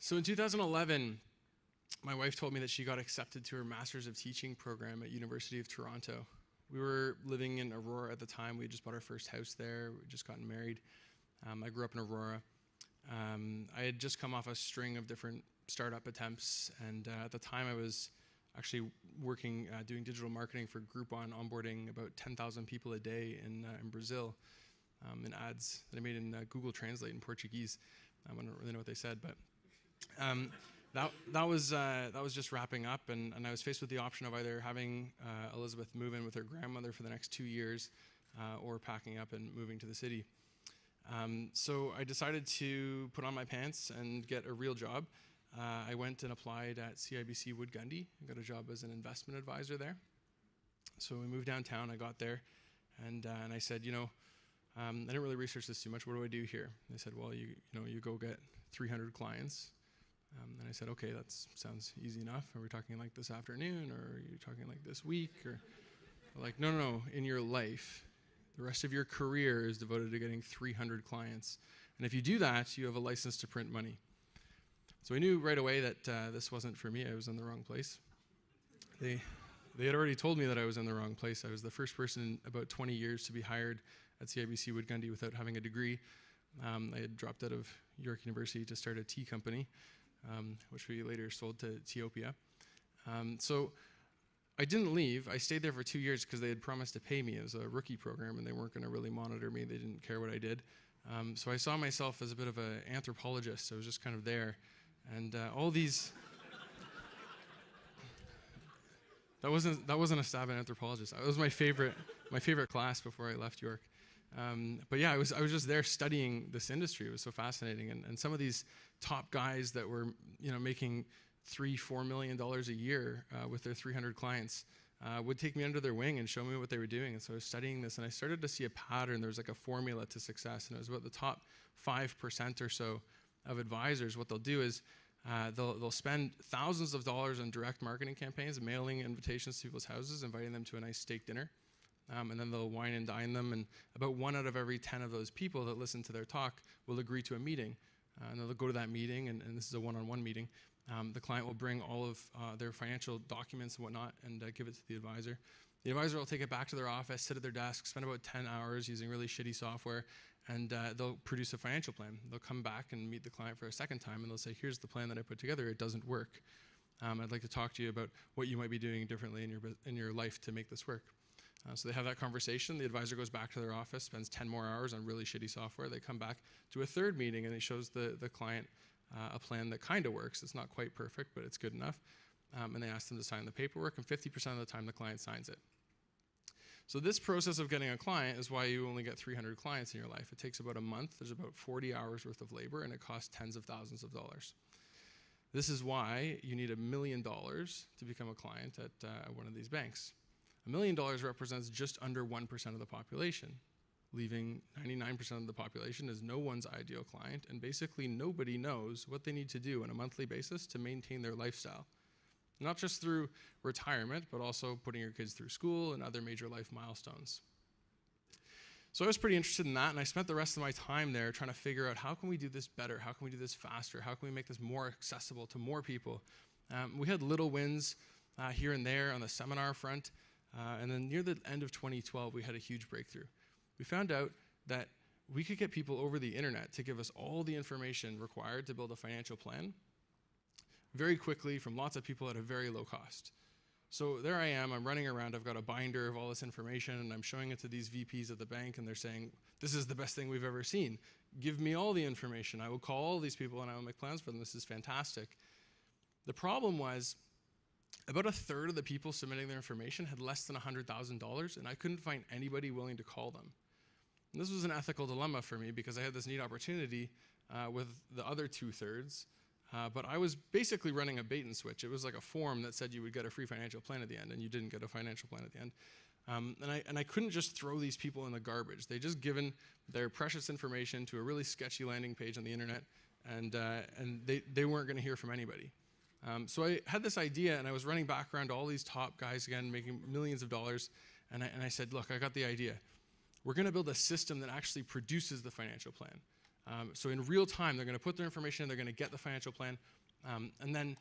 So in 2011, my wife told me that she got accepted to her Master's of Teaching program at University of Toronto. We were living in Aurora at the time. We had just bought our first house there. We had just gotten married. I grew up in Aurora. I had just come off a string of different startup attempts, and at the time I was actually working, doing digital marketing for Groupon, onboarding about 10,000 people a day in Brazil, in ads that I made in Google Translate in Portuguese. I don't really know what they said, but that was just wrapping up, and I was faced with the option of either having Elizabeth move in with her grandmother for the next 2 years, or packing up and moving to the city. So I decided to put on my pants and get a real job. I went and applied at CIBC Wood Gundy. I got a job as an investment advisor there. So we moved downtown. I got there, and I said, I didn't really research this too much. What do I do here? And they said, well, you go get 300 clients. And I said, okay, that sounds easy enough. Are we talking like this afternoon, or are you talking like this week? Or like, no, in your life, the rest of your career is devoted to getting 300 clients. And if you do that, you have a license to print money. So I knew right away that this wasn't for me. I was in the wrong place. They had already told me that I was in the wrong place. I was the first person in about 20 years to be hired at CIBC Wood Gundy without having a degree. I had dropped out of York University to start a tea company, which we later sold to Ethiopia. So I didn't leave. I stayed there for 2 years because they had promised to pay me. It was a rookie program, and they weren't going to really monitor me. They didn't care what I did. So I saw myself as a bit of an anthropologist. I was just kind of there. And all these... That wasn't a stab at anthropologist. That was my favorite class before I left York. But yeah, I was just there studying this industry. It was so fascinating. And some of these top guys that were making $3-4 million a year with their 300 clients would take me under their wing and show me what they were doing. And so I was studying this, and I started to see a pattern. There was like a formula to success, and it was about the top 5% or so of advisors. What they'll do is they'll spend thousands of dollars on direct marketing campaigns, mailing invitations to people's houses, inviting them to a nice steak dinner. And then they'll wine and dine them, and about 1 out of every 10 of those people that listen to their talk will agree to a meeting. And they'll go to that meeting, and this is a one-on-one meeting. The client will bring all of their financial documents and whatnot and give it to the advisor. The advisor will take it back to their office, sit at their desk, spend about 10 hours using really shitty software, and they'll produce a financial plan. They'll come back and meet the client for a second time, and they'll say, here's the plan that I put together. It doesn't work. I'd like to talk to you about what you might be doing differently in your life to make this work. So they have that conversation. The advisor goes back to their office, spends 10 more hours on really shitty software. They come back to a third meeting, and he shows the client a plan that kind of works. It's not quite perfect, but it's good enough. And they ask them to sign the paperwork, and 50% of the time the client signs it. So this process of getting a client is why you only get 300 clients in your life. It takes about a month. There's about 40 hours worth of labor, and it costs tens of thousands of dollars. This is why you need $1 million to become a client at one of these banks. $1 million represents just under 1% of the population, leaving 99% of the population as no one's ideal client, and basically nobody knows what they need to do on a monthly basis to maintain their lifestyle. Not just through retirement, but also putting your kids through school and other major life milestones. So I was pretty interested in that, and I spent the rest of my time there trying to figure out how can we do this better, how can we do this faster, how can we make this more accessible to more people. We had little wins here and there on the seminar front, and then near the end of 2012, we had a huge breakthrough. We found out that we could get people over the internet to give us all the information required to build a financial plan very quickly from lots of people at a very low cost. So there I am, I'm running around, I've got a binder of all this information, and I'm showing it to these VPs at the bank, and they're saying, this is the best thing we've ever seen. Give me all the information. I will call all these people, and I will make plans for them. This is fantastic. The problem was, about a third of the people submitting their information had less than $100,000, and I couldn't find anybody willing to call them. And this was an ethical dilemma for me because I had this neat opportunity with the other 2/3, but I was basically running a bait and switch. It was like a form that said you would get a free financial plan at the end, and you didn't get a financial plan at the end. And I couldn't just throw these people in the garbage. They'd just given their precious information to a really sketchy landing page on the internet, and they weren't going to hear from anybody. So I had this idea, and I was running back around to all these top guys again, making millions of dollars, and I said, look, I got the idea. We're going to build a system that actually produces the financial plan. So in real time, they're going to put their information in, they're going to get the financial plan, and then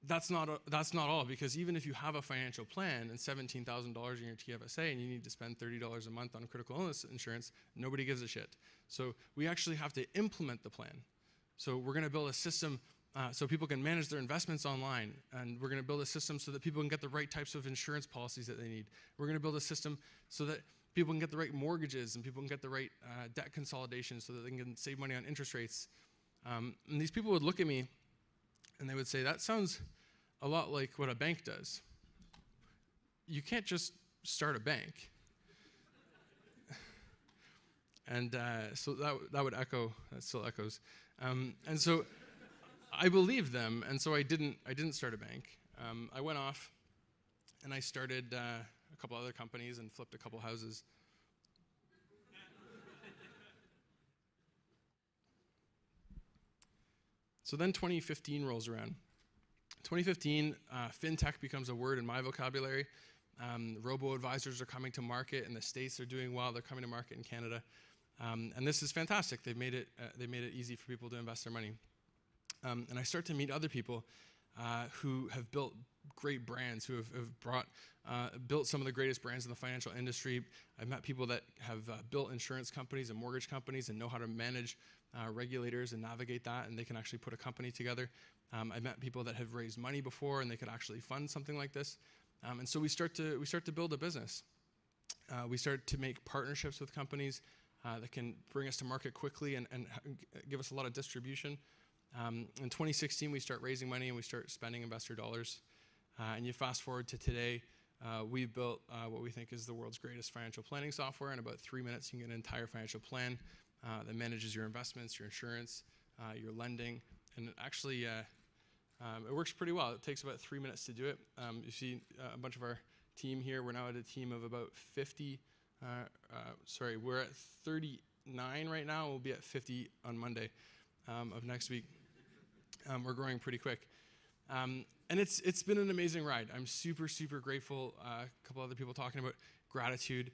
that's not all, because even if you have a financial plan and $17,000 in your TFSA and you need to spend $30 a month on critical illness insurance, nobody gives a shit. So we actually have to implement the plan. So we're going to build a system so people can manage their investments online, and we're going to build a system so that people can get the right types of insurance policies that they need. We're going to build a system so that people can get the right mortgages and people can get the right debt consolidation so that they can save money on interest rates. And these people would look at me and they would say, that sounds a lot like what a bank does. You can't just start a bank. And so that would echo, that still echoes. And so I believed them, and so I didn't start a bank. I went off and I started a couple other companies and flipped a couple houses. So then 2015 rolls around. 2015, Fintech becomes a word in my vocabulary. Robo-advisors are coming to market in the States. They're doing well. They're coming to market in Canada. And this is fantastic. They've made it easy for people to invest their money. And I start to meet other people who have built great brands, who have built some of the greatest brands in the financial industry. I've met people that have built insurance companies and mortgage companies and know how to manage regulators and navigate that, and they can actually put a company together. I've met people that have raised money before and they could actually fund something like this. And so we start to build a business. We start to make partnerships with companies that can bring us to market quickly and give us a lot of distribution. In 2016, we start raising money and we start spending investor dollars. And you fast forward to today, we've built what we think is the world's greatest financial planning software. In about 3 minutes, you can get an entire financial plan that manages your investments, your insurance, your lending. And it actually, it works pretty well. It takes about 3 minutes to do it. You see a bunch of our team here. We're now at a team of about 50. We're at 39 right now. We'll be at 50 on Monday of next week. We're growing pretty quick. And it's been an amazing ride. I'm super, super grateful. A couple other people talking about gratitude.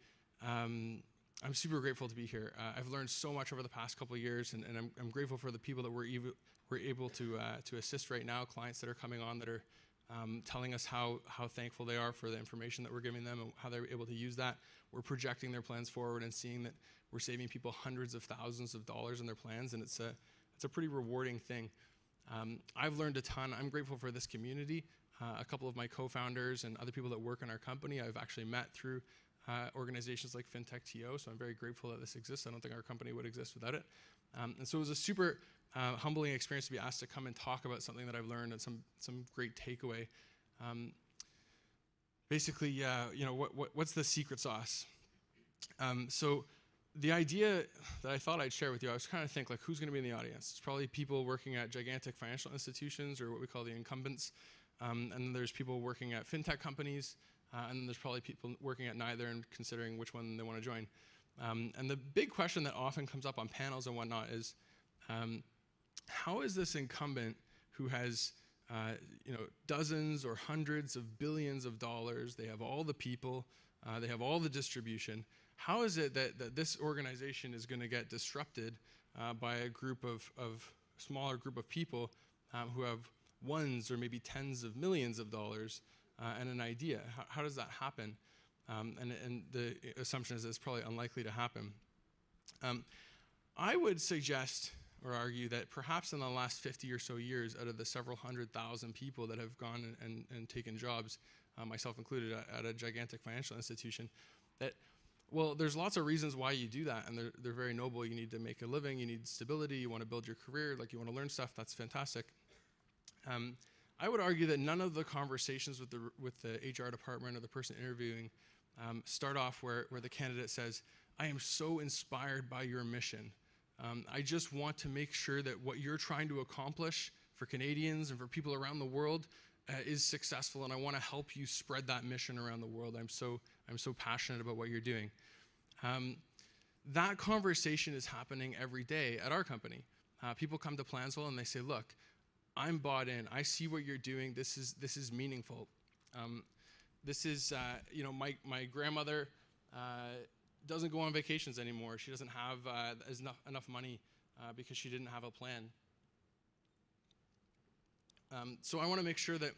I'm super grateful to be here. I've learned so much over the past couple of years, and I'm grateful for the people that we're able to assist right now, clients that are coming on that are telling us how thankful they are for the information that we're giving them and how they're able to use that. We're projecting their plans forward and seeing that we're saving people hundreds of thousands of dollars in their plans, and it's a pretty rewarding thing. I've learned a ton. I'm grateful for this community. A couple of my co-founders and other people that work in our company I've actually met through organizations like FintechTO, so I'm very grateful that this exists. I don't think our company would exist without it. And so it was a super humbling experience to be asked to come and talk about something that I've learned and some great takeaway. Basically, what's the secret sauce? So the idea that I thought I'd share with you, I was trying to think, like, who's going to be in the audience? It's probably people working at gigantic financial institutions, or what we call the incumbents. And then there's people working at fintech companies. And then there's probably people working at neither and considering which one they want to join. And the big question that often comes up on panels and whatnot is, how is this incumbent who has dozens or hundreds of billions of dollars, they have all the people, they have all the distribution, how is it that this organization is going to get disrupted by a smaller group of people who have ones or maybe tens of millions of dollars and an idea? How does that happen? And the assumption is it's probably unlikely to happen. I would suggest or argue that perhaps in the last 50 or so years, out of the several 100,000 people that have gone and taken jobs, myself included, at a gigantic financial institution, that, well, there's lots of reasons why you do that, and they're very noble. You need to make a living, you need stability, you want to build your career, like you want to learn stuff, that's fantastic. I would argue that none of the conversations with the HR department or the person interviewing start off where the candidate says, I am so inspired by your mission. I just want to make sure that what you're trying to accomplish for Canadians and for people around the world is successful, and I want to help you spread that mission around the world. I'm so passionate about what you're doing. That conversation is happening every day at our company. People come to Planswell and they say, look, I'm bought in. I see what you're doing. This is meaningful. My grandmother doesn't go on vacations anymore. She doesn't have enough money because she didn't have a plan. So I want to make sure that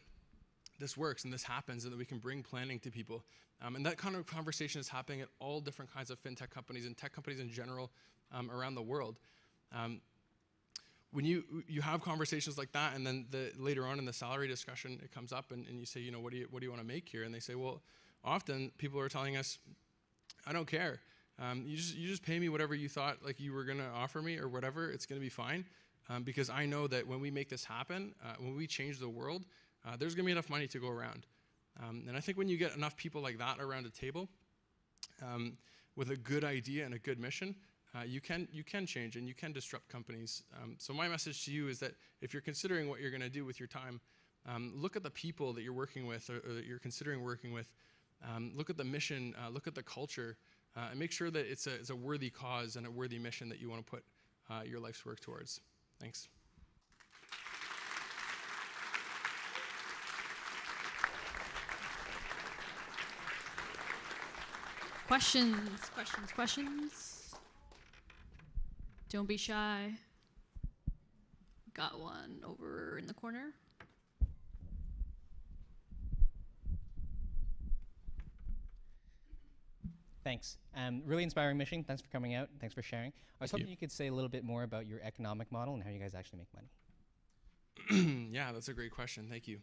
this works and this happens and that we can bring planning to people. And that kind of conversation is happening at all different kinds of fintech companies and tech companies in general around the world. When you have conversations like that, and then later on in the salary discussion, it comes up and you say, you know, what do you want to make here? And they say, well, often people are telling us, I don't care. You just pay me whatever you thought like you were going to offer me or whatever. It's going to be fine. Because I know that when we make this happen, when we change the world, there's going to be enough money to go around. And I think when you get enough people like that around a table with a good idea and a good mission, you can change and you can disrupt companies. So my message to you is that if you're considering what you're going to do with your time, look at the people that you're working with or that you're considering working with. Look at the mission, look at the culture, and make sure that it's a worthy cause and a worthy mission that you want to put your life's work towards. Thanks. Questions. Don't be shy. Got one over in the corner. Thanks. Really inspiring mission. Thanks for coming out. Thanks for sharing. I was hoping you could say a little bit more about your economic model and how you guys actually make money. Yeah, that's a great question. Thank you.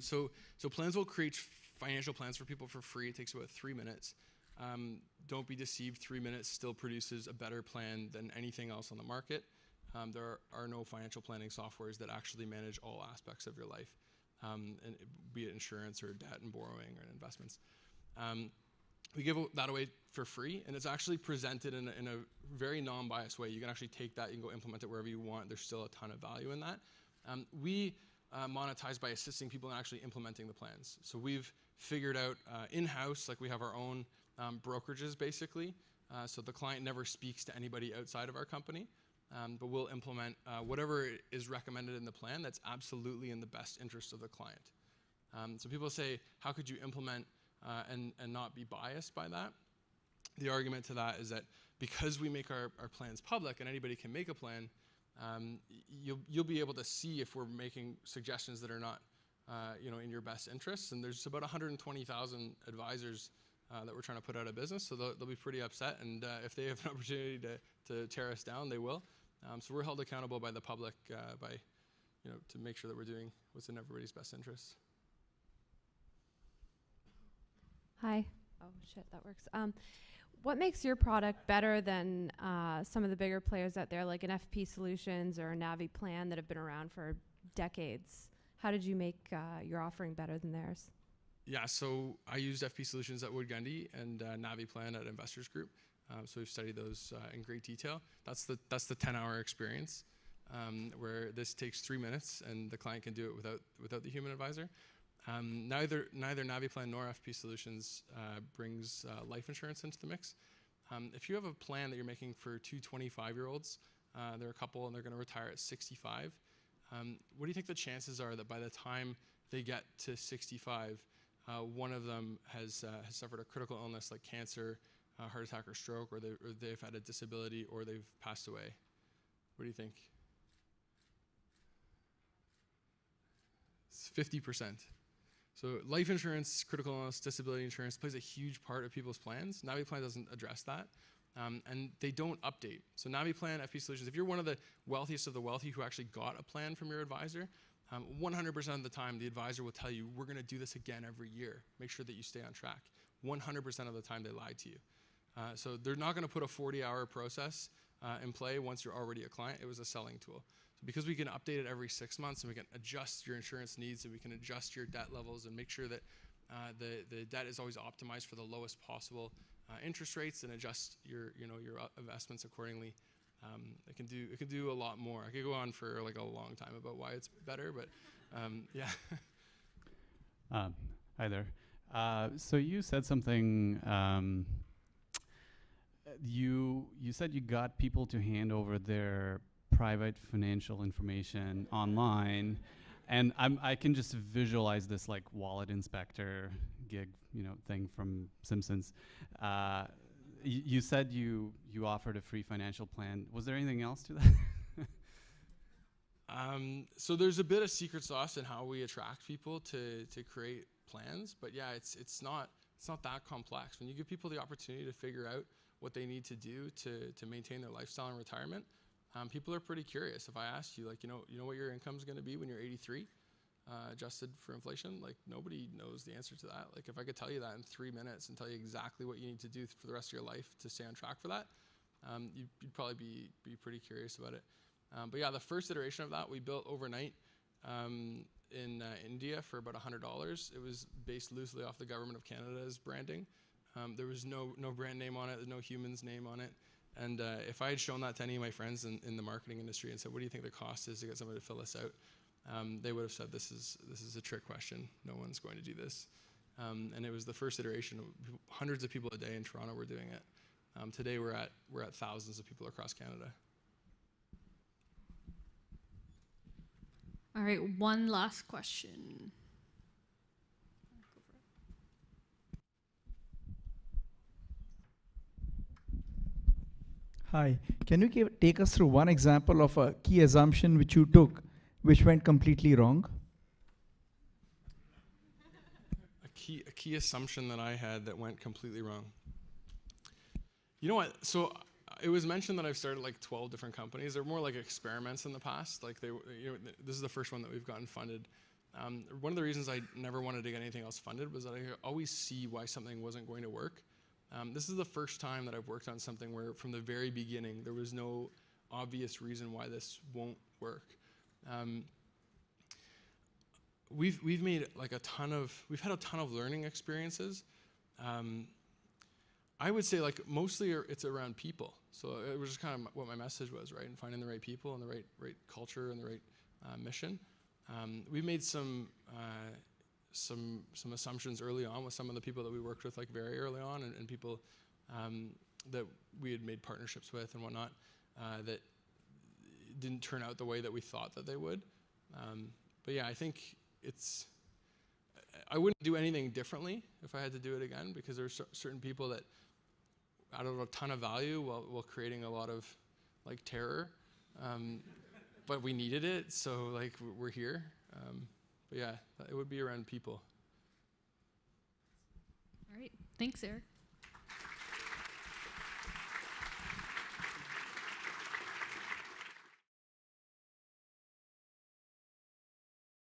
So Planswell creates financial plans for people for free. It takes about 3 minutes. Don't be deceived. 3 minutes still produces a better plan than anything else on the market. There are no financial planning softwares that actually manage all aspects of your life, and be it insurance or debt and borrowing or investments. We give that away for free, and it's actually presented in a very non-biased way. You can actually take that, you can go implement it wherever you want. There's still a ton of value in that. We monetize by assisting people in actually implementing the plans. So we've figured out in-house, like we have our own brokerages basically, so the client never speaks to anybody outside of our company, but we'll implement whatever is recommended in the plan that's absolutely in the best interest of the client. So people say, how could you implement and not be biased by that? The argument to that is that because we make our plans public and anybody can make a plan, you'll be able to see if we're making suggestions that are not in your best interests. And there's about 120,000 advisors that we're trying to put out of business, so they'll be pretty upset. And if they have an opportunity to tear us down, they will. So we're held accountable by the public to make sure that we're doing what's in everybody's best interests. Hi. Oh, shit, that works. What makes your product better than some of the bigger players out there, like an FP Solutions or a Navi Plan that have been around for decades? How did you make your offering better than theirs? Yeah, so I used FP Solutions at Wood Gundy and Navi Plan at Investors Group. So we've studied those in great detail. That's the 10-hour experience where this takes 3 minutes and the client can do it without the human advisor. Neither Navi Plan nor FP Solutions brings life insurance into the mix. If you have a plan that you're making for two 25-year-olds, they're a couple and they're going to retire at 65, what do you think the chances are that by the time they get to 65, one of them has suffered a critical illness like cancer, heart attack or stroke, or they've had a disability, or they've passed away? What do you think? It's 50%. So life insurance, critical illness, disability insurance plays a huge part of people's plans. Navi Plan doesn't address that, and they don't update. So Navi Plan, FP Solutions, if you're one of the wealthiest of the wealthy who actually got a plan from your advisor, 100% of the time the advisor will tell you, we're going to do this again every year. Make sure that you stay on track. 100% of the time they lie to you. So they're not going to put a 40-hour process in play once you're already a client. It was a selling tool. So because we can update it every 6 months and we can adjust your insurance needs and we can adjust your debt levels and make sure that the debt is always optimized for the lowest possible interest rates and adjust your investments accordingly. It can do a lot more. I could go on for like a long time about why it's better, but yeah. Hi there. So you said something. You said you got people to hand over their private financial information online, and I can just visualize this like wallet inspector gig, thing from Simpsons. you said you offered a free financial plan. Was there anything else to that? So there's a bit of secret sauce in how we attract people to create plans, but yeah, it's not that complex. When you give people the opportunity to figure out what they need to do to maintain their lifestyle in retirement, people are pretty curious. If I asked you, like, you know what your income is going to be when you're 83, adjusted for inflation, like nobody knows the answer to that. Like if I could tell you that in 3 minutes and tell you exactly what you need to do for the rest of your life to stay on track for that, you'd probably be pretty curious about it. But yeah, the first iteration of that we built overnight in India for about $100. It was based loosely off the Government of Canada's branding. There was no brand name on it, there's no human's name on it. And if I had shown that to any of my friends in the marketing industry and said, what do you think the cost is to get somebody to fill this out? They would have said, this is a trick question. No one's going to do this. And it was the first iteration. Hundreds of people a day in Toronto were doing it. Today we're at thousands of people across Canada. All right, one last question. Hi, can you take us through one example of a key assumption which you took, which went completely wrong? A key assumption that I had that went completely wrong. You know what? So it was mentioned that I've started like 12 different companies. They're more like experiments in the past. Like this is the first one that we've gotten funded. One of the reasons I never wanted to get anything else funded was that I always see why something wasn't going to work. This is the first time that I've worked on something where from the very beginning there was no obvious reason why this won't work. We've made like we've had a ton of learning experiences. I would say like mostly it's around people. So it was just kind of what my message was, right? And finding the right people and the right culture and the right mission. We made some assumptions early on with some of the people that we worked with, like very early on, and people that we had made partnerships with and whatnot that didn't turn out the way that we thought that they would. But yeah, I think I wouldn't do anything differently if I had to do it again, because there's certain people that added a ton of value while creating a lot of like terror. But we needed it, so like we're here. But yeah, it would be around people. All right, thanks, Eric.